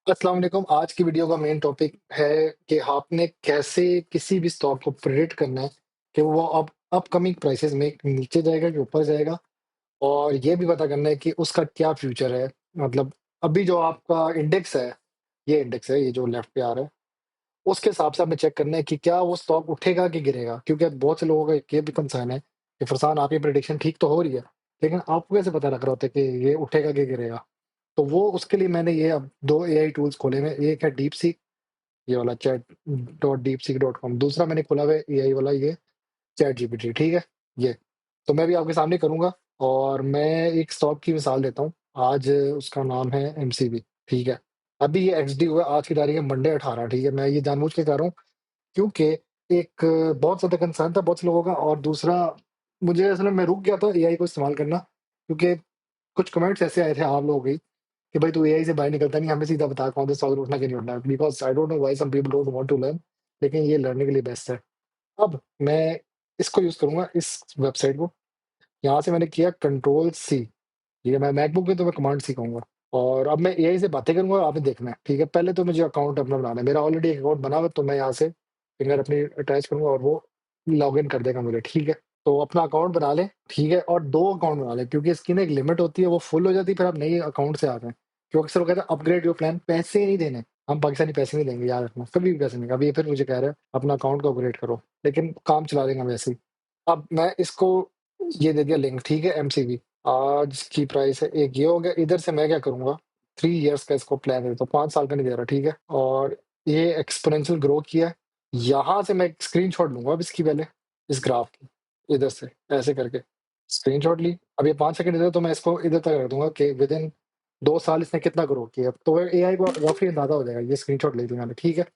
अस्सलाम वालेकुम। आज की वीडियो का मेन टॉपिक है कि आपने कैसे किसी भी स्टॉक को प्रेडिक्ट करना है कि वो अब अपकमिंग प्राइसेस में नीचे जाएगा कि ऊपर जाएगा, और ये भी पता करना है कि उसका क्या फ्यूचर है। मतलब अभी जो आपका इंडेक्स है, ये इंडेक्स है, ये जो लेफ्ट पे आ रहा है, उसके हिसाब से हमें चेक करना है कि क्या वो स्टॉक उठेगा कि गिरेगा। क्योंकि अब बहुत से लोगों का ये भी कंसर्न है कि फरसान आपकी प्रेडिक्शन ठीक तो हो रही है, लेकिन आपको कैसे पता लग रहा होता है कि ये उठेगा कि गिरेगा। तो वो उसके लिए मैंने ये अब दो एआई टूल्स खोले हुए हैं। एक है डीप सीक, ये वाला chat dot deep seek dot com. दूसरा मैंने खोला हुआ है एआई वाला, ये चैट जीपीटी। ठीक है, ये तो मैं भी आपके सामने करूंगा। और मैं एक स्टॉक की मिसाल देता हूँ। आज उसका नाम है एमसीबी। ठीक है, अभी ये एक्सडी हुआ है, आज की तारीख है मंडे 18। ठीक है, मैं ये जानबूझ के कर रहा हूँ क्योंकि एक बहुत ज़्यादा कंसर्न था बहुत से लोगों का, और दूसरा मुझे असल में मैं रुक गया था एआई को इस्तेमाल करना, क्योंकि कुछ कमेंट्स ऐसे आए थे आप लोगों के कि भाई तू एआई से बाहर निकलता नहीं, हमें सीधा बता कौन सा सॉल्व उठना कि नहीं उठना। Because I don't know why some people don't want to learn, लेकिन ये लर्निंग के लिए बेस्ट है। अब मैं इसको यूज़ करूंगा, इस वेबसाइट को। यहाँ से मैंने किया कंट्रोल सी। ठीक है, मैं मैकबुक पे तो मैं कमांड सी कहूंगा। और अब मैं एआई से बातें करूंगा, आपने देखना है। ठीक है, पहले तो मुझे अकाउंट अपना बनाना है। मेरा ऑलरेडी एक अकाउंट बना हुआ है, तो मैं यहाँ से फिंगर अपनी अटैच करूंगा और वो लॉग इन कर देगा मुझे। ठीक है, तो अपना अकाउंट बना ले। ठीक है, और दो अकाउंट बना ले, क्योंकि इसकी ना एक लिमिट होती है, वो फुल हो जाती है, फिर आप नई अकाउंट से आते हैं। क्योंकि अक्सर वो कहते हैं अपग्रेड योर प्लान, पैसे नहीं देने। हम पाकिस्तानी पैसे नहीं देंगे, याद रखना, कभी भी पैसे नहीं। अभी ये फिर मुझे कह रहे हैं अपना अकाउंट को अपग्रेड करो, लेकिन काम चला देंगे हम वैसे ही। अब मैं इसको ये दे दिया लिंक। ठीक है, एमसीबी आज की प्राइस है एक, ये हो गया। इधर से मैं क्या करूंगा, 3 इयर्स का इसको प्लान दे देता हूँ, 5 साल का नहीं दे रहा। ठीक है, और ये एक्सपोनेंशियल ग्रो किया है। यहाँ से मैं एक स्क्रीनशॉट लूंगा अब इसकी, पहले इस ग्राफ की, इधर से ऐसे करके स्क्रीनशॉट ली। अब ये 5 सेकंड इधर, तो मैं इसको इधर तक रख दूंगा कि विद इन 2 साल इसने कितना ग्रो किया, तो एआई को रफली अंदाजा हो जाएगा। ये स्क्रीनशॉट ले ली मैंने। ठीक है,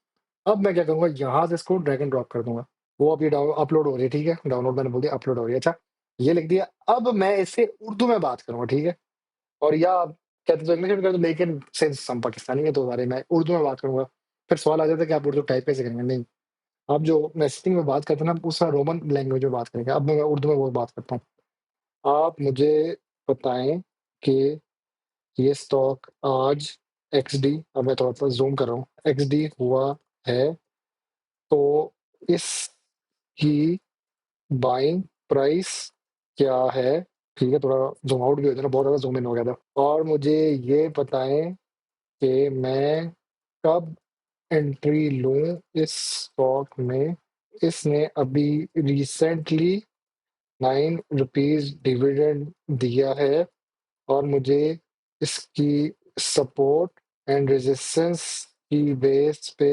अब मैं क्या करूंगा, यहाँ से इसको ड्रैग एंड ड्रॉप कर दूंगा। वो अभी अपलोड हो रही है। ठीक है, डाउनलोड मैंने बोल दिया, अपलोड हो रही है। अच्छा, ये लिख दिया। अब मैं इससे उर्दू में बात करूंगा। ठीक है, और या कहते तो इंग्लिश में कर दो, लेकिन सिंस हम पाकिस्तानी है तो सारे मैं उर्दू में बात करूंगा। फिर सवाल आ जाता है कि आप उर्दू टाइप कैसे करेंगे। नहीं, आप जो मैसेजिंग में बात करते हैं ना, उसका रोमन लैंग्वेज में बात करेंगे। अब मैं उर्दू में वो बात करता हूँ। आप मुझे बताएं कि ये स्टॉक आज एक्सडी, अब मैं थोड़ा सा जूम कर रहा हूँ, एक्सडी हुआ है, तो इसकी बाइंग प्राइस क्या है। ठीक है, थोड़ा जूम आउट भी हो जाए ना, बहुत ज़्यादा जूम इन हो गया था। और मुझे ये बताएं कि मैं कब एंट्री लूं इस स्टॉक में। इसने अभी रिसेंटली 9 रुपीज डिविडेंड दिया है, और मुझे इसकी सपोर्ट एंड रेजिस्टेंस की बेस पे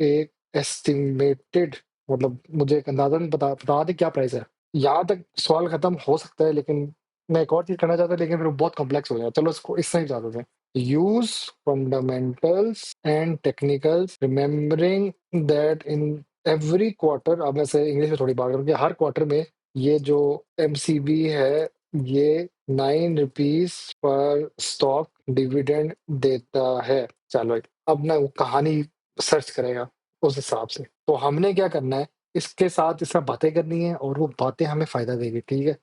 एक एस्टिमेटेड, मतलब मुझे एक अंदाजन बता दे क्या प्राइस है। यहाँ तक सवाल खत्म हो सकता है, लेकिन मैं एक और चीज करना चाहता, लेकिन फिर वो बहुत कॉम्प्लेक्स हो जाए। चलो इसको इस तरह ही चाहते थे, use fundamentals and technicals, remembering that in every quarter. अब मैं से इंग्लिश में थोड़ी बात करूँ कि हर क्वार्टर में ये जो एमसीबी है, ये 9 रुपीज पर स्टॉक डिविडेंड देता है। चलो, अब ना वो कहानी सर्च करेगा उस हिसाब से। तो हमने क्या करना है, इसके साथ इसमें बातें करनी है, और वो बातें हमें फायदा देगी। ठीक है,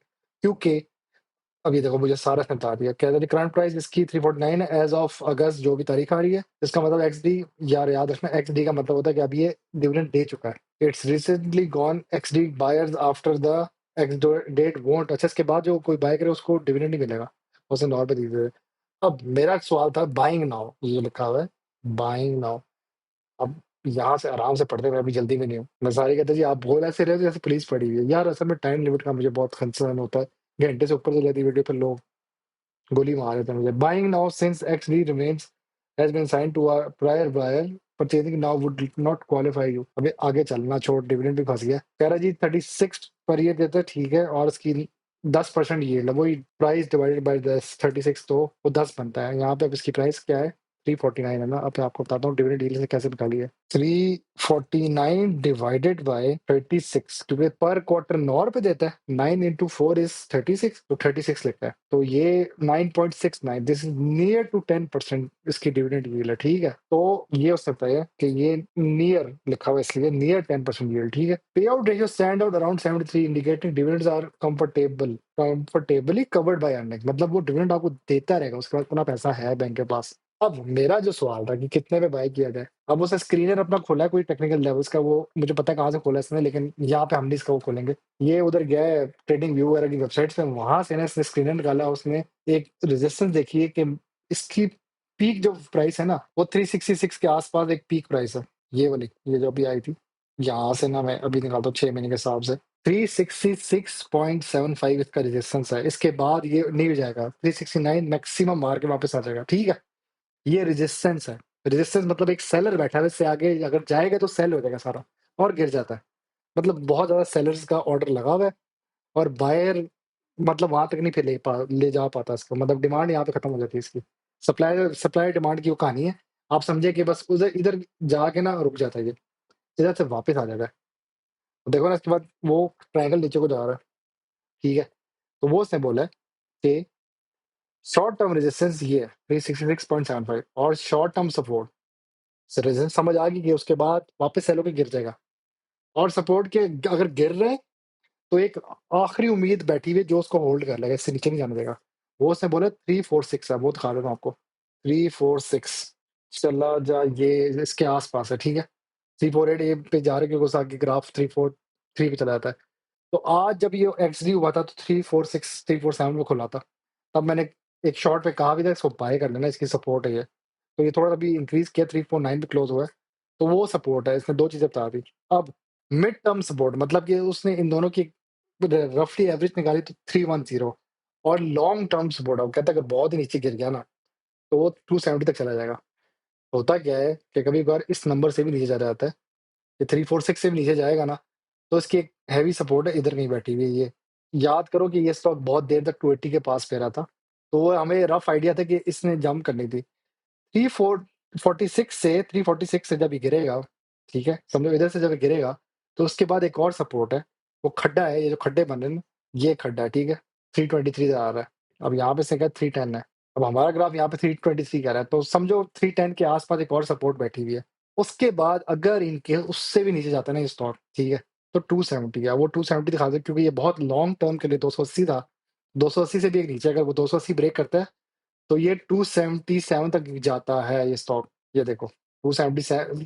क्योंकि अभी देखो मुझे सारा इसने बता दिया। कह रहे करंट प्राइस इसकी 349 है एज ऑफ अगस्त, जो भी तारीख आ रही है। इसका मतलब एक्स डी, यार याद रखना, एक्स डी का मतलब होता है कि अभी ये डिविडेंड दे चुका है। It's recently gone ex D buyers after the ex date won't. अच्छा, इसके बाद जो कोई बाय करे उसको डिविडेंड नहीं मिलेगा, उसे नॉर्मल पे दीजिए। अब मेरा सवाल था बाइंग नाउ, ये लिखा हुआ है बाइंग नाउ। अब यहाँ से आराम से पढ़ते, मैं अभी जल्दी में नहीं हूँ। मैं सारे कहते जी आप बोल ऐसे रहे हो जैसे पुलिस पड़ी हुई है। यार असल में टाइम लिमिट का मुझे बहुत कंसर्न होता है, घंटे से ऊपर चल जाती है वीडियो, फिर लोग गोली मार देते हैं मुझे। Buying now since XD remains has been sign to a prior buyer, purchasing now would not qualify you. अबे आगे चलना छोड़, डिविडेंड भी फंस गया। कह रहा जी 36 पर ये देता है। ठीक है, और इसकी 10% ये वही प्राइस डिवाइडेड बाय 36, तो वो 10 बनता है। यहाँ पे अब इसकी प्राइस क्या है, 349 है ना। अब मैं आपको बताता हूँ डिविडेंड डील से कैसे निकाली है। 349 डिवाइडेड बाय 36, क्योंकि पर क्वार्टर 9 रुपए देता है। 9 into 4 इज 36, तो 36 लिखता है। तो ये 9.69, दिस इज नियर टू 10% इसकी डिविडेंड यील्ड है। ठीक है, तो ये हो सकता है कि ये नियर लिखा हुआ है, इसलिए नियर 10% यील्ड। ठीक है, pay out ratio stand out around 73, indicating dividends are comfortably covered by earning. मतलब वो डिविडेंड आपको देता रहेगा, उसके बाद अपना पैसा है बैंक के पास। अब मेरा जो सवाल था कि कितने में बाय किया जाए, अब उसने स्क्रीनर अपना खोला है कोई टेक्निकल लेवल्स का, वो मुझे पता है कहाँ से खोला है इसने, लेकिन यहाँ पे हम नहीं इसका वो खोलेंगे। ये उधर गया है ट्रेडिंग व्यू वगैरह की वेबसाइट पे, वहां से ना इसने स्क्रीनर निकाला, उसने एक रेजिस्टेंस देखी है कि इसकी पीक जो प्राइस है ना वो 366 के आसपास एक पीक प्राइस है, ये वाली, ये जो अभी आई थी। यहाँ से ना मैं अभी निकालता हूँ 6 महीने के हिसाब से, 366.75 इसका रेजिस्टेंस है। इसके बाद ये नहीं हो जाएगा, 369 मैक्सिमम मार के वापस आ जाएगा, ठीक है। ये रेजिस्टेंस है। रेजिस्टेंस मतलब एक सेलर बैठा है, इससे आगे अगर जाएगा तो सेल हो जाएगा सारा और गिर जाता है। मतलब बहुत ज्यादा सेलर्स का ऑर्डर लगा हुआ है और बायर मतलब वहां तक नहीं फिर ले जा पाता इसको, मतलब डिमांड यहाँ पे खत्म हो जाती है इसकी। सप्लाई सप्लाई डिमांड की वो कहानी है। आप समझे कि बस उधर इधर जाके ना रुक जाता है ये, इधर से वापस आ जाता है। तो देखो ना इसके बाद वो ट्रायंगल नीचे को जा रहा है, ठीक है। तो वो उसने बोला है कि शॉर्ट टर्म रेजिस्टेंस ये है 366.75 और शॉर्ट टर्म सपोर्ट, रेजिस्टेंस समझ आ गई कि उसके बाद वापस सेल होके गिर जाएगा। और सपोर्ट के अगर गिर रहे हैं तो एक आखिरी उम्मीद बैठी हुई है जो उसको होल्ड कर लेगा, इससे नीचे नहीं जाने देगा। वो उसने बोला 346 है, वो दिखा देता हूँ आपको। 346 चला जा, ये इसके आसपास है, ठीक है। 348 ए पे जा रहे क्योंकि उस आगे ग्राफ 343 पे चला जाता है। तो आज जब ये एक्सडी हुआ था तो 346 347 में खुला था, तब मैंने एक शॉर्ट पे कहा भी था इसको बाय कर लेना, इसकी सपोर्ट है ये। तो ये थोड़ा अभी इंक्रीज किया, 349 पे क्लोज हुआ है, तो वो सपोर्ट है। इसने दो चीजें बता दी। अब मिड टर्म सपोर्ट मतलब कि उसने इन दोनों की रफली एवरेज निकाली तो 310। और लॉन्ग टर्म सपोर्ट अब कहता है अगर बहुत ही नीचे गिर गया ना तो वो 270 तक चला जाएगा। होता क्या है कि कभी कभार इस नंबर से भी नीचे चला जाता है, ये 346 से भी नीचे जाएगा ना तो इसकी एक हैवी सपोर्ट है इधर कहीं बैठी हुई है ये। याद करो कि ये स्टॉक बहुत देर तक 280 के पास पे रहा था, तो वो हमें रफ आइडिया था कि इसने जंप करनी थी। 346 से 346 से जब ये गिरेगा, ठीक है, समझो इधर से जब ये गिरेगा तो उसके बाद एक और सपोर्ट है, वो खड्डा है, ये जो खड्डे बन रहे हैं ना, ये खड्डा है, ठीक है। 323 आ रहा है, अब यहाँ पे से क्या 310 है। अब हमारा ग्राफ यहाँ पे 323 कह रहा है, तो समझो 310 के आसपास एक और सपोर्ट बैठी हुई है। उसके बाद अगर इनके उससे भी नीचे जाता है ना ये स्टॉक, ठीक है, तो 270 है, वो 270 दिखा दे क्योंकि ये बहुत लॉन्ग टर्म के लिए 280 था। 280 से भी एक नीचे, अगर वो 280 ब्रेक करता है तो ये 277 तक जाता है ये स्टॉक। ये देखो 277,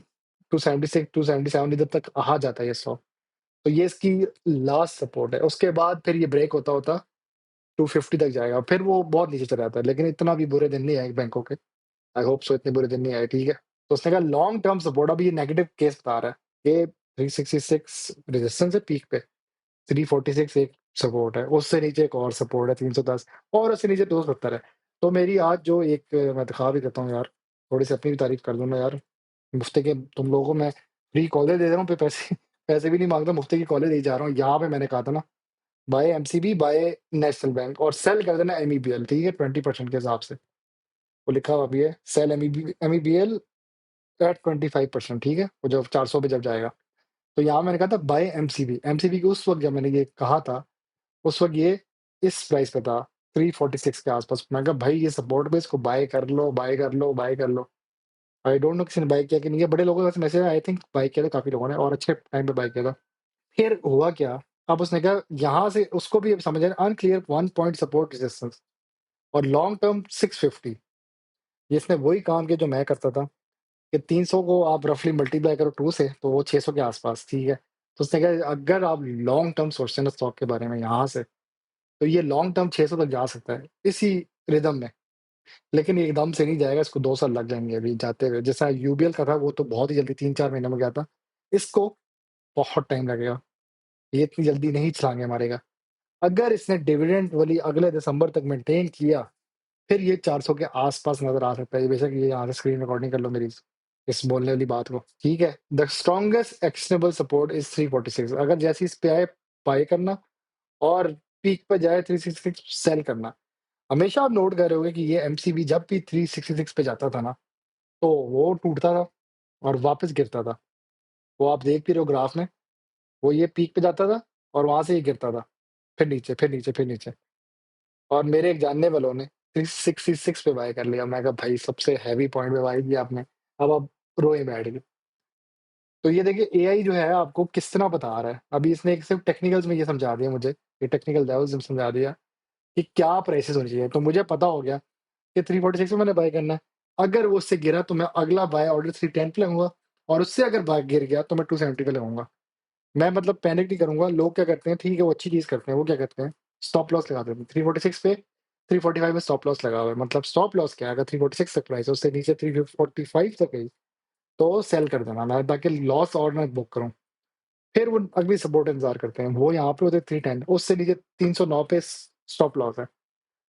276, 277 इधर तक आ जाता है ये स्टॉक। तो ये इसकी लास्ट सपोर्ट है। उसके बाद फिर ये ब्रेक होता होता 250 तक जाएगा, फिर वो बहुत नीचे चला जाता है, लेकिन इतना भी बुरे दिन नहीं आए बैंकों के। आई होप सो इतने बुरे दिन नहीं आए, ठीक है। तो उसने कहा लॉन्ग टर्म सपोर्ट, अभी ये नेगेटिव केस बता रहा है कि 366 रेजिस्टेंस है पीक पे, 346 एक सपोर्ट है, उससे नीचे एक और सपोर्ट है 310, और उससे नीचे 270 है। तो मेरी आज जो एक मैं दिखा भी देता हूँ यार, थोड़ी सी अपनी भी तारीफ कर दूं मैं यार। मुफ्ते के तुम लोगों को मैं फ्री कॉलेज दे रहा हूँ, पे पैसे पैसे भी नहीं मांगता, मुफ्ते की कॉलेज दे जा रहा हूँ। यहाँ पे मैंने कहा था ना buy MCB, buy national bank, और सेल कर देना एमईबीएल, ठीक है, 20% के हिसाब से। वो लिखा हुआ भी है, सेल एमईबीएल एट 25%, ठीक है, वो जब 400 पे जब जाएगा। तो यहाँ मैंने कहा था बाय एमसीबी, एमसीबी के उस वक्त जब मैंने ये कहा था उस वक्त ये इस प्राइस पे था 346 के आसपास। मैं कहा भाई ये सपोर्ट पे इसको बाय कर लो, बाय कर लो, बाय कर लो। आई डोंट नो किसी ने बाय किया कि नहीं, ये बड़े लोगों का मैसेज आई थिंक बाय किया था काफी लोगों ने, और अच्छे टाइम पे बाय किया था। फिर हुआ क्या, अब उसने कहा यहाँ से उसको भी अब समझ आया, अनक्लियर 1 पॉइंट सपोर्ट रेजिस्टेंस और लॉन्ग टर्म 650। ये इसने वही काम किया जो मैं करता था कि 300 को आप रफली मल्टीप्लाई करो 2 से तो वो 600 के आसपास, ठीक है। तो उसने कहा अगर आप लॉन्ग टर्म सोचते हैं ना स्टॉक के बारे में यहाँ से, तो ये लॉन्ग टर्म 600 तक जा सकता है इसी रिदम में। लेकिन ये एकदम से नहीं जाएगा, इसको 2 साल लग जाएंगे अभी जाते हुए। जैसा यूबीएल का था वो तो बहुत ही जल्दी 3-4 महीने में गया था, इसको बहुत टाइम लगेगा, ये इतनी जल्दी नहीं छलांगे मारेगा। अगर इसने डिविडेंड वाली अगले दिसंबर तक मेंटेन किया फिर ये 400 के आसपास नजर आ सकता है। बेशक ये यहाँ से स्क्रीन रिकॉर्डिंग कर लो मेरी इस बोलने वाली बात को, ठीक है। The strongest actionable support is 346, अगर जैसी इस पे आए बाय करना और पीक पे जाए 366 सेल करना। हमेशा आप नोट कर रहे होगे कि ये एमसीबी जब भी 366 पे जाता था ना तो वो टूटता था और वापस गिरता था। वो आप देख भी रहे हो ग्राफ में, वो ये पीक पे जाता था और वहां से ये गिरता था, फिर नीचे, फिर नीचे, फिर नीचे। और मेरे एक जानने वालों ने 366 पे बाय कर लिया। मैं कहा भाई सबसे हैवी पॉइंट पे बाय किया आपने, अब आप रोए बैठ गए। तो ये देखिए एआई जो है आपको किस तरह बता रहा है। अभी इसने एक सिर्फ टेक्निकल्स में ये समझा दिया मुझे, ये टेक्निकल लेवल्स में समझा दिया कि क्या प्राइसेस होनी चाहिए, तो मुझे पता हो गया कि 346 में मैंने बाय करना है। अगर वो उससे गिरा तो मैं अगला बाय ऑर्डर 310 पे लगाऊँगा और उससे अगर गिर गया तो मैं 270 पे लगाऊँगा। मैं मतलब पैनिक नहीं करूँगा। लोग क्या करते हैं, ठीक है वो अच्छी चीज़ करते हैं, वो क्या करते हैं, स्टॉप लॉस लगा देते हैं। 346 पे 345 में स्टॉप लॉस लगा हुआ है। मतलब स्टॉप लॉस क्या है, अगर 346 तक प्राइस है, उससे नीचे 345 तक गई, तो सेल कर देना मैं, ताकि लॉस और ना बुक करूँ। फिर वो अगली सपोर्ट इंतज़ार करते हैं, वो यहाँ पे होते हैं 310, उससे नीचे 309 पे स्टॉप लॉस है।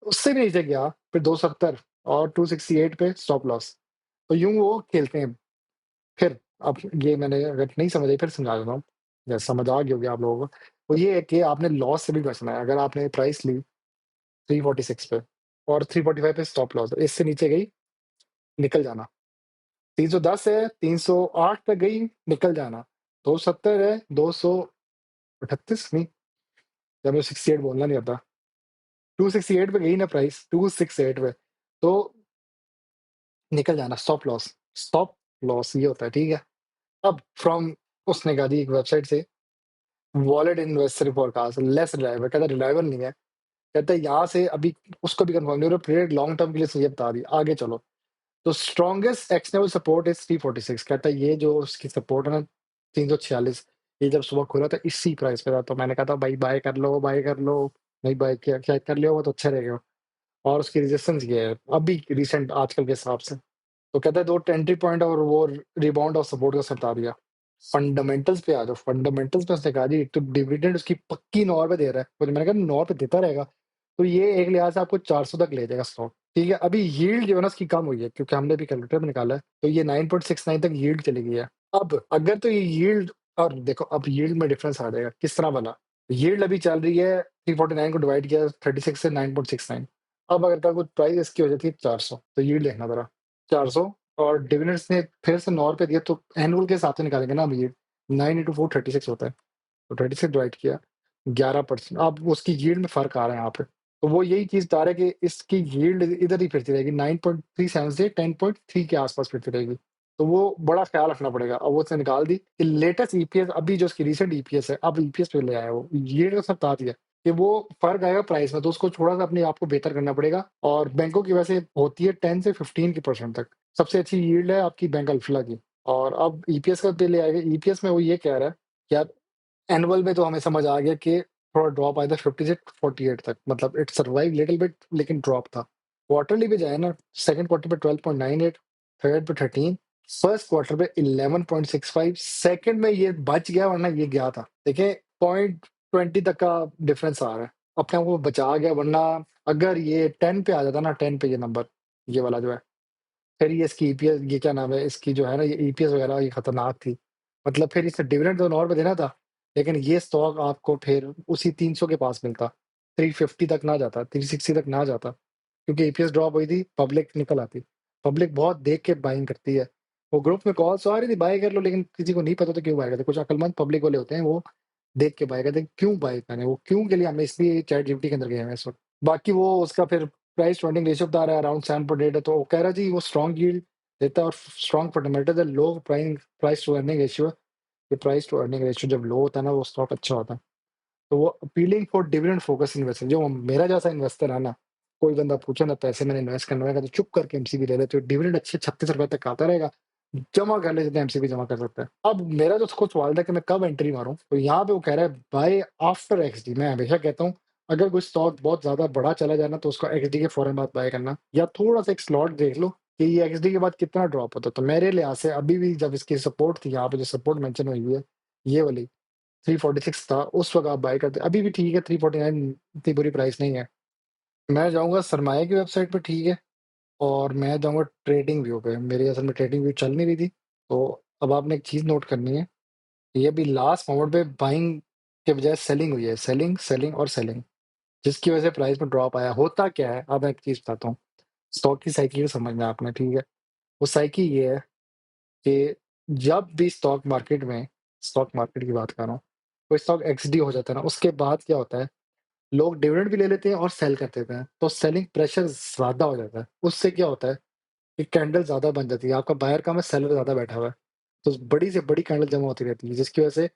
उससे भी नीचे गया, फिर 270 और 268 पे स्टॉप लॉस। तो यूँ वो खेलते हैं। फिर अब ये मैंने अगर नहीं समझ आई फिर समझा देता हूँ, या समझ आ गई होगी आप लोगों को। वो ये है कि आपने लॉस से भी बचना है। अगर आपने प्राइस ली 346 पे और 345 पे स्टॉप लॉस है, इससे नीचे गई, निकल जाना। 310 है, 308 पे गई, निकल जाना। 270 है, 238 नहीं, या मुझे 68 बोलना नहीं आता। 268 पे गई ना प्राइस, 268 पे, तो निकल जाना, स्टॉप लॉस। स्टॉप लॉस ये होता है, ठीक है? अब फ्रॉम उसने कहा जी एक वेबसाइट से, wallet investor forecast less reliable, कहता है रिलायबल नहीं है। कहता है यहाँ से अभी उसको भी कंफर्म नहीं हो रहा, पीरियड लॉन्ग टर्म के लिए मुझे बता दी, आगे चलो। तो स्ट्रॉन्गेस्ट एक्शनेबल सपोर्ट इज 346। कहता है ये जो उसकी सपोर्ट है ना 346, ये जब सुबह खुला था इसी प्राइस पे था, तो मैंने कहा था भाई बाय कर लो, बाय कर लो। नहीं बाय किया, क्या कर लिया वो तो अच्छा रहेगा। और उसकी रेजिस्टेंस ये है अभी रिसेंट आजकल के हिसाब से। तो कहता है 2 एंट्री पॉइंट और वो रिबाउंड और सपोर्ट का बता दिया। फंडामेंटल्स पे आ जाओ। फंडामेंटल्स पे उसने कहा जी एक तो डिविडेंड उसकी पक्की 9 पे दे रहा है, तो मैंने कहा 9 पे देता रहेगा, तो ये एक लिहाज से आपको 400 तक ले जाएगा स्टॉक, ठीक है? अभी यील्ड जो है ना उसकी कम हुई है, क्योंकि हमने भी कैलकुलेटर में निकाला है, तो ये 9.69 तक यील्ड चली गई है। अब अगर तो ये यील्ड, और देखो अब यील्ड में डिफरेंस आ जाएगा किस तरह वाला। यील्ड अभी चल रही है 349 को डिवाइड किया 36 से 9.69। अब अगर था कुछ प्राइस इसकी हो जाती है 400, तो यील्ड देखना जरा 400, और डिविडेंड्स ने फिर से 9 रुपए दिया, तो एनुअल के हिसाब से निकालेंगे ना, अब ये 9 इंटू 4 36 होता है, तो 36 डिवाइड किया 11%। अब उसकी यील्ड में फर्क आ रहा है यहाँ पे। तो वो यही चीज बता रहा है कि इसकी यील्ड इधर ही फिरती रहेगी, 9.37 से 10.3 के आसपास फिरती रहेगी। तो वो बड़ा ख्याल रखना पड़ेगा। अब वो उसने निकाल दी कि लेटेस्ट ईपीएस, अभी जो उसकी रिसेंट ईपीएस है, अब ईपीएस पे ले आया वो, यील्ड का सब बता दिया कि वो फर्क आएगा प्राइस में, तो उसको थोड़ा सा अपने आप को बेहतर करना पड़ेगा। और बैंकों की वैसे होती है 10 से 15 की परसेंट तक, सबसे अच्छी यील्ड है आपकी बैंक अल्फला की। और अब ईपीएस का पे ले आएगा, ईपीएस में वो ये कह रहा है कि यार एनुअल में तो हमें समझ आ गया कि थोड़ा ड्रॉप आया था 50 से 48 तक, मतलब इट सर्वाइव लिटिल बिट, लेकिन ड्रॉप था। क्वार्टरली पे जाए ना, सेकंड क्वार्टर पे 12.98, थर्ड पे 13, फर्स्ट क्वार्टर पे 11.65, सेकंड में ये बच गया वरना ये गया था। देखिए 0.20 तक का डिफरेंस आ रहा है, अपने आप को बचा गया, वरना अगर ये 10 पे आ जाता ना, 10 पे ये नंबर, ये वाला जो है, फिर ये इसकी ईपीएस, ये क्या नाम है इसकी जो है ना, ये ईपीएस वगैरह ये खतरनाक थी। मतलब फिर इसे डिविडेंड तो और पे देना था, लेकिन ये स्टॉक आपको फिर उसी 300 के पास मिलता, 350 तक ना जाता, 360 तक ना जाता, क्योंकि ईपीएस ड्रॉप हुई थी, पब्लिक निकल आती। पब्लिक बहुत देख के बाइंग करती है। वो ग्रुप में कॉल्स आ रही थी बाय कर लो, लेकिन किसी को नहीं पता तो क्यों बाय करते। कुछ अक्लमंद पब्लिक वाले होते हैं, वो देख के बाय करते हैं। क्यों बाय करें, वो क्यों के लिए हम इसलिए चैट जीपीटी के अंदर गए हैं इस वक्त। बाकी वो उसका फिर प्राइस टू अर्निंग रेशियो बता रहा है अराउंड 7.8 है, तो वो कह रहा है जी वो स्ट्रॉन्ग यील्ड देता है और स्ट्रॉन्ग फंडामेंटल है, low price to earning ratio है। ये प्राइस टू अर्निंग रेशियो जब लो होता है ना, वो स्टॉक अच्छा होता है। तो वो appealing for dividend focus investor, जो मेरा जैसा इन्वेस्टर है ना, कोई बंदा पूछे ना पैसे मैंने इन्वेस्ट करना है, तो चुप करके एमसीबी ले ले, तो डिविडेंड अच्छे 36 रुपए तक आता रहेगा, जमा कर ले जितने एमसीबी जमा कर सकता है। अब मेरा जो खुद सवाल था कि मैं कब एंट्री मारूं, तो यहाँ पे वो कह रहा है बाय आफ्टर एक्सडी। मैं हमेशा कहता हूँ अगर कोई स्टॉक बहुत ज्यादा बड़ा चला जाए ना, तो उसको एक्सडी के फौरन बाद बाय करना, या थोड़ा सा एक स्लॉट देख लो कि ये एक्सडी के बाद कितना ड्रॉप होता है। तो मेरे लिहाज से अभी भी जब इसकी सपोर्ट थी, यहाँ पे जो सपोर्ट मेंशन हुई हुई है ये वाली 346 था, उस वक़्त आप बाय करते, अभी भी ठीक है, 349 इतनी बुरी प्राइस नहीं है। मैं जाऊँगा सरमाए की वेबसाइट पे, ठीक है, और मैं जाऊँगा ट्रेडिंग व्यू पे। मेरी असल में ट्रेडिंग व्यू चल नहीं रही थी, तो अब आपने एक चीज़ नोट करनी है, ये अभी लास्ट मोमेंट पे बाइंग के बजाय सेलिंग हुई है, सेलिंग, सेलिंग और सेलिंग, जिसकी वजह से प्राइस में ड्रॉप आया। होता क्या है, अब मैं एक चीज़ बताता हूँ, स्टॉक की साइकिल को समझना है आपने, ठीक है? वो साइकिल ये है कि जब भी स्टॉक मार्केट की बात कर रहा हूँ, कोई स्टॉक एक्सडी हो जाता है ना, उसके बाद क्या होता है, लोग डिविडेंड भी ले लेते हैं और सेल कर देते हैं, तो सेलिंग प्रेशर ज़्यादा हो जाता है। उससे क्या होता है कि कैंडल ज़्यादा बन जाती है, आपका बायर कम है, सेलर ज़्यादा बैठा हुआ है, तो बड़ी से बड़ी कैंडल जमा होती रहती है, जिसकी वजह से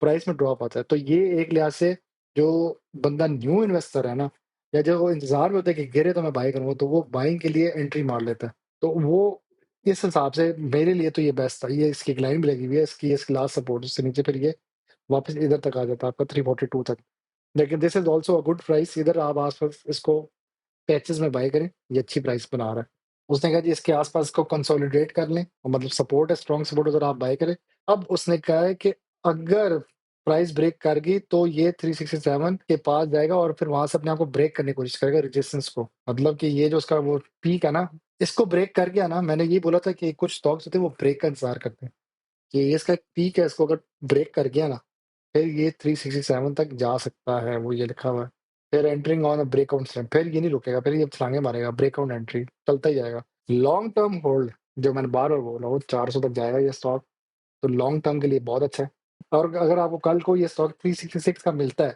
प्राइस में ड्रॉप आता है। तो ये एक लिहाज से जो बंदा न्यू इन्वेस्टर है ना, या जो वो इंतज़ार में होता है कि गिरे तो मैं बाय करूँगा, तो वो बाइंग के लिए एंट्री मार लेता है। तो वो इस हिसाब से मेरे लिए तो ये बेस्ट था। ये इसकी एक लाइन भी लगी हुई है, इसकी लास्ट सपोर्ट, उससे नीचे फिर ये वापस इधर तक आ जाता है आपका 342 तक। लेकिन this is also a good price, इधर आप आस-पास इसको पैचेज़ में बाय करें, ये अच्छी प्राइस बना रहा है। उसने कहा जी इसके आस-पास इसको कंसोलिडेट कर लें और मतलब सपोर्ट है, स्ट्रॉन्ग सपोर्ट उधर आप बाय करें। अब उसने कहा है कि अगर प्राइस ब्रेक कर गई तो ये 367 के पास जाएगा और फिर वहाँ से अपने आप को ब्रेक करने की कोशिश करेगा रेजिस्टेंस को। मतलब कि ये जो उसका वो पीक है ना, इसको ब्रेक कर गया ना, मैंने ये बोला था कि कुछ स्टॉक्स होते हैं वो ब्रेक का इंतज़ार करते हैं, कि ये इसका एक पीक है, इसको अगर ब्रेक कर गया ना, फिर ये 367 तक जा सकता है, वो ये लिखा हुआ है। फिर entering on a breakout trend, फिर ये नहीं रुकेगा, फिर ये छलांगे मारेगा, ब्रेकआउट एंट्री चलता ही जाएगा। लॉन्ग टर्म होल्ड, जो मैंने बार-बार बोला, वो 400 तक जाएगा ये स्टॉक, तो लॉन्ग टर्म के लिए बहुत अच्छा है। और अगर आपको कल को ये स्टॉक 366 का मिलता है,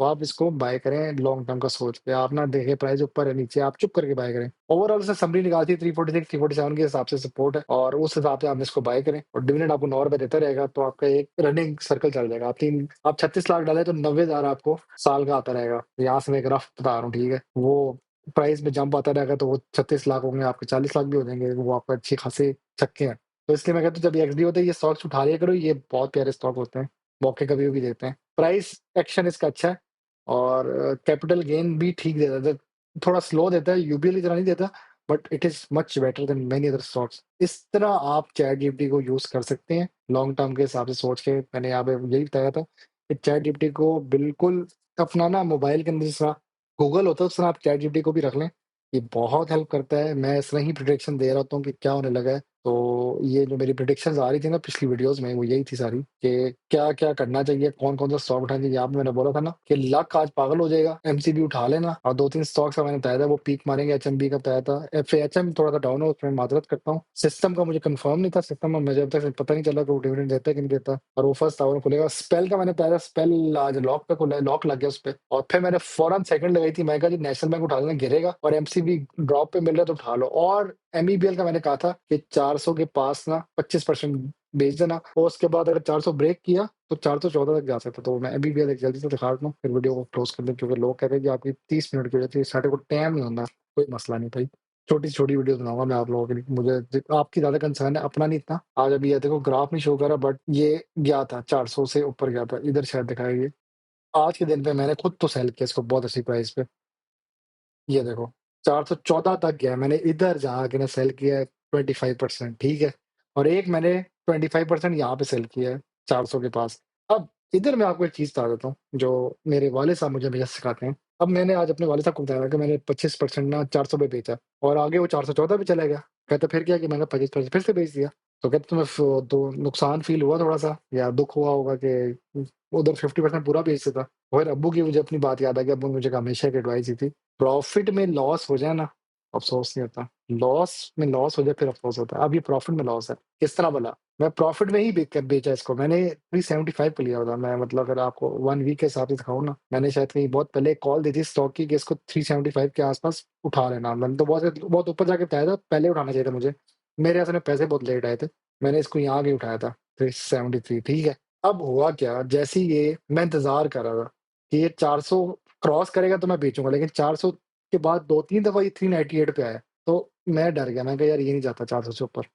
तो आप इसको बाय करें लॉन्ग टर्म का सोच के। आप ना देखें प्राइस ऊपर है, नीचे है, आप चुप करके बाय करें। ओवरऑल उसने समरी निकाली थी 346, 347 के हिसाब से सपोर्ट है और उस हिसाब से आप इसको बाय करें और डिविडेंड आपको 9 रुपए देता रहेगा, तो आपका एक रनिंग सर्कल चल जाएगा। आप 36 लाख डालें तो 90,000 आपको साल का आता रहेगा। यहाँ से मैं एक रफ बता रहा हूँ, ठीक है? वो प्राइस में जंप आता रहेगा तो वो 36 लाख होंगे, आपके 40 लाख भी हो जाएँगे, वो आपका अच्छे खासे छक्के हैं। तो इसलिए मैं कहता हूँ जब ये एक्सडी होता है ये स्टॉक्स उठा लिया करो, ये बहुत प्यारे स्टॉक होते हैं, मौके कभी-कभी देते हैं। प्राइस एक्शन इसका अच्छा है और कैपिटल गेन भी ठीक देता है, थोड़ा स्लो देता है, यूबीएल इतना नहीं देता, but it is much better than many other stocks. इस तरह आप चैटजीपीटी को यूज़ कर सकते हैं, लॉन्ग टर्म के हिसाब से सोच के। मैंने यहाँ पे यही बताया था कि चैटजीपीटी को बिल्कुल अपना ना मोबाइल के अंदर जिस तरह गूगल होता है, उस तरह आप चैटजीपीटी को भी रख लें। ये बहुत हेल्प करता है, मैं इसमें ही प्रेडिक्शन दे रहा होता हूँ कि क्या होने लगा है। तो ये जो मेरी प्रेडिक्शंस आ रही थी ना पिछली वीडियोज़ में, वो यही थी सारी कि क्या-क्या करना चाहिए, कौन-कौन सा स्टॉक उठाना चाहिए। यहाँ पे मैंने बोला था ना कि लक आज पागल हो जाएगा, एमसीबी उठा लेना और 2-3 स्टॉक्स का मैंने बताया था वो पीक मारेंगे, एचएमबी का बताया था। एफएचएम थोड़ा-सा डाउन है, उसमें माज़रत करता हूँ। सिस्टम का मुझे कन्फर्म नहीं था, सिस्टम में मुझे अब तक पता नहीं चला कि वो डिविडेंड देता है कि नहीं देता और वो फर्स्ट आवर खुलेगा। स्पेल का मैंने बताया था, स्पेल आज लॉक पे खुला है, लॉक लग गया उसपे और फिर मैंने फौरन सेकंड लगाई थी, मैंने कहा जी नेशनल बैंक उठा लेना, गिरेगा और एमसीबी ड्रॉप पे मिल रहा है तो उठा लो। और एमईबीएल का मैंने कहा था कि 400 के पास ना 25% बेच देना और उसके बाद अगर 400 ब्रेक किया तो 414 तक जा सकता है। तो मैं एमईबीएल एक जल्दी से दिखा देता हूँ, फिर वीडियो को क्लोज कर दें क्योंकि लोग कहते हैं कि आपकी 30 मिनट की हो जाती है, साढ़े को टाइम नहीं होता। कोई मसला नहीं भाई, छोटी-छोटी वीडियो बनाऊँगा मैं आप लोगों के लिए। मुझे आपकी ज़्यादा कंसर्न है, अपना नहीं इतना। आज अभी ये देखो ग्राफ नहीं शो कर रहा बट ये गया था 400 से ऊपर गया था, इधर शायद दिखाया ये। आज के दिन पे मैंने खुद तो सेल किया इसको बहुत अच्छी प्राइस पे। ये देखो 414 तक गया है, मैंने इधर जाके ना सेल किया है 25%, ठीक है? और एक मैंने 25% यहाँ पे सेल किया है 400 के पास। अब इधर मैं आपको एक चीज़ बता देता हूँ, जो मेरे वाले साहब मुझे हमेशा सिखाते हैं। अब मैंने आज अपने वाले साहब को बताया कि मैंने 25% ना 400 पे बेचा और आगे वो 414 पे चला गया। कहते फिर क्या कि मैंने 25% फिर से बेच दिया। तो कहते तुम्हें तो नुकसान फ़ील हुआ थोड़ा-सा या दुःख हुआ होगा कि उधर 50% पूरा बेच देता। और अब्बू की मुझे अपनी बात याद आ गई, अब्बू ने मुझे हमेशा एक एडवाइस दी थी, प्रॉफ़िट में लॉस हो जाए ना, अफ़सोस नहीं होता। लॉस में लॉस हो जाए फिर अफ़सोस होता है। अब ये प्रॉफ़िट में लॉस है। किस तरह भला? मैं प्रॉफ़िट में ही बेचा इसको। मैंने 375 पे लिया था। मैं मतलब अगर आपको 1 वीक के हिसाब से दिखाऊँ ना, मैंने शायद कहीं बहुत पहले एक कॉल दी थी स्टॉक की कि इसको 375 के आस-पास उठा लेना। मैंने तो बहुत बहुत ऊपर जाके बताया था, पहले उठाना चाहिए था मुझे। मेरे असल में पैसे बहुत लेट आए थे। मैंने इसको यहाँ आके उठाया था 373, ठीक है? अब हुआ क्या, जैसे ही ये मैं इंतज़ार कर रहा था कि ये 400 क्रॉस करेगा तो मैं बेचूँगा, लेकिन 400 के बाद 2-3 दफ़ा ये 398 पे आया, तो मैं डर गया, मैंने कहा यार ये नहीं जाता 400 से ऊपर।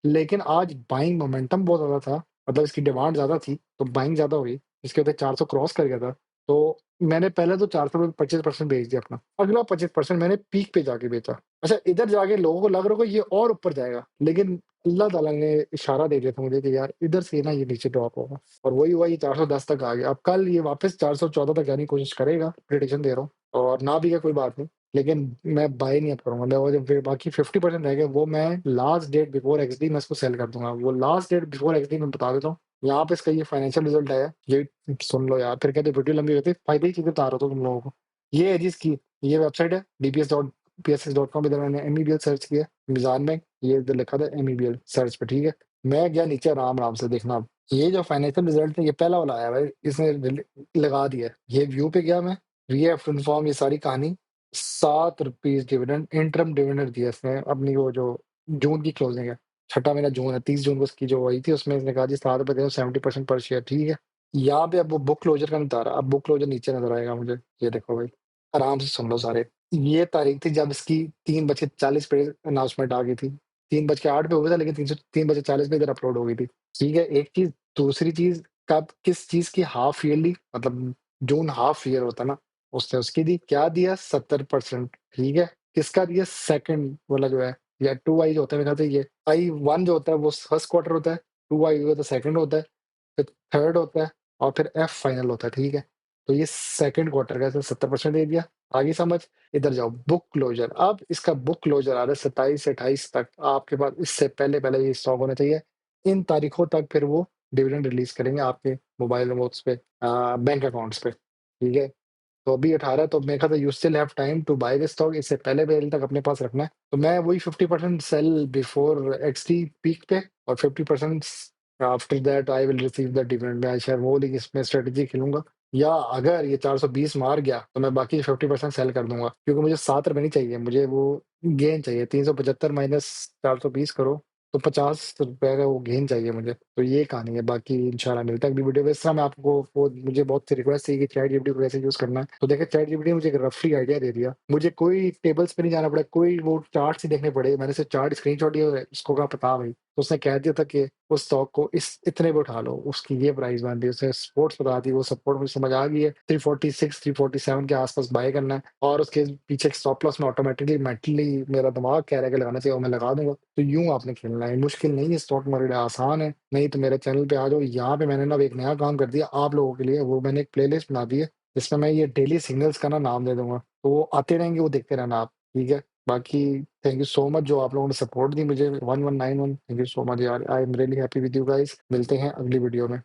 लेकिन आज बाइंग मोमेंटम बहुत ज़्यादा था, मतलब इसकी डिमांड ज़्यादा थी, तो बाइंग ज़्यादा हुई, इसके बाद 400 क्रॉस कर गया था, तो मैंने पहले तो 400 में 25% बेच दिया अपना, अगला 25% मैंने पीक पे जाके बेचा। अच्छा इधर जाके लोगों को लग रहा होगा ये और ऊपर जाएगा, लेकिन अल्लाह ताला ने इशारा दे दिया था मुझे कि यार इधर से ना ये नीचे ड्रॉप होगा और वही हुआ, ये 410 तक आ गया। अब कल ये वापस 414 तक जाने की कोशिश करेगा, प्रेडिक्शन दे रहा हूँ और ना भी गया कोई बात नहीं। लेकिन मैं बाय नहीं अब करूँगा, मैं वो जो फिर बाकी 50% रह गया वो मैं लास्ट डेट बिफोर एक्सडी मैं इसको सेल कर दूँगा। वो लास्ट डेट बिफोर एक्सडी मैं बता देता हूँ। यहाँ पे इसका ये फाइनेंशियल रिज़ल्ट आया, ये सुन लो यार, फिर कहते वीडियो लंबी होती है, फ़ायदे की चीज़ें बता रहा था तुम लोगों को। ये है जी इसकी, ये वेबसाइट है dps.pss.com, इधर मैंने एमईबीएल सर्च किया, मीज़ान बैंक, ये इधर लिखा था एमईबीएल सर्च पे, ठीक है? मैं गया नीचे आराम-आराम से देखना अब। ये जो फाइनेंशियल रिज़ल्ट है ये पहला वाला आया है भाई, इसने लगा दिया है। ये व्यू पे गया मैं, वी हैव टू इन्फॉर्म ये सारी कहानी ₹7 डिविडेंड इंटरिम डिविडेंड दिया इसने अपनी वो जो जून की क्लोजिंग है। छठा महीना जून है, 30 जून को उसकी जो आई थी उसमें इसने कहा जी ₹7 दे दो 70% पर शेयर, ठीक है। यहाँ पे अब वो बुक क्लोज़र का नहीं बता रहा, अब बुक क्लोज़र नीचे नज़र आएगा मुझे, ये देखो भाई, आराम से सुन लो सारे। ये तारीख थी जब इसकी 3:40 पे अनाउंसमेंट आ गई थी। 3:08 पे हो गया था लेकिन 3:40 पे इधर अपलोड हो गई थी। ठीक है, एक चीज़। दूसरी चीज़, कब किस चीज़ की हाफ ईयरली मतलब जून हाफ ईयर होता है ना, उसने उसकी दी, क्या दिया 70%। ठीक है, किसका दिया सेकंड वाला जो है, या 2 आई जो होता है मेरे ख्याल से, ये आई 1 जो होता है वो फर्स्ट क्वार्टर होता है, 2 आई हुआ तो सेकंड होता है, फिर थर्ड होता है और फिर एफ फाइनल होता है। ठीक है, तो ये सेकंड क्वार्टर का 70% दे दिया। आगे समझ। इधर जाओ, बुक क्लोजर। अब इसका बुक क्लोजर आ रहा है 27 से 28 तक, आपके पास इससे पहले पहले ये स्टॉक होना चाहिए। इन तारीखों तक फिर वो डिविडेंड रिलीज करेंगे आपके मोबाइल नोट्स पे, बैंक अकाउंट्स पे। ठीक है, तो अभी 18 तो मेरे ख्याल से you still have time to buy this stock, इससे पहले पहले तक अपने पास रखना है। तो मैं वही 50% सेल बिफोर एक्सटी पीक पे और 50% after that I will receive the dividend. मैं शायद वो वाली इसमें स्ट्रेटजी खेलूंगा, या अगर ये 420 मार गया तो मैं बाकी 50% सेल कर दूंगा, क्योंकि मुझे 7 रुपए नहीं चाहिए, मुझे वो गेन चाहिए। 375 माइनस 420 करो तो 50 रुपए का वो गेन चाहिए मुझे। तो ये कहानी है, बाकी इंशाल्लाह मिलता है अगली वीडियो में। इस तरह मैं आपको वो मुझे बहुत सी रिक्वेस्ट थी कि चैट जीपीटी को कैसे यूज करना है, तो देखिए चैट जीपीटी मुझे एक रफली आइडिया दे दिया। मुझे कोई टेबल्स पे नहीं जाना पड़ा, कोई वो चार्ट ही देखने पड़े। मैंने सिर्फ चार्ट स्क्रीनशॉट दिया, उसको कहा पता भाई, तो उसने कह दिया था कि उस स्टॉक को इस इतने पे उठा लो, उसकी ये प्राइस बन दी, उसने सपोर्ट्स बता दी, वो सपोर्ट मुझे समझ आ गई है। 346 347 के आसपास बाय करना है, और उसके पीछे स्टॉप लॉस में ऑटोमेटिकली मेंटली मेरा दिमाग कह रहा है कि लगाना चाहिए, वो मैं लगा दूंगा। तो यूं आपने खेलना है, मुश्किल नहीं है स्टॉक मार्केट, आसान है। नहीं तो मेरे चैनल पे आ जाओ, यहाँ पे मैंने ना अब एक नया काम कर दिया आप लोगों के लिए, वो मैंने एक प्लेलिस्ट बना दी है जिसमें मैं ये डेली सिग्नल्स का ना नाम दे दूंगा, तो वो आते रहेंगे, वो देखते रहना आप। ठीक है, बाकी थैंक यू सो मच जो आप लोगों ने सपोर्ट दी मुझे 1191। थैंक यू सो मच यार, I am really happy with you guys. मिलते हैं अगली वीडियो में।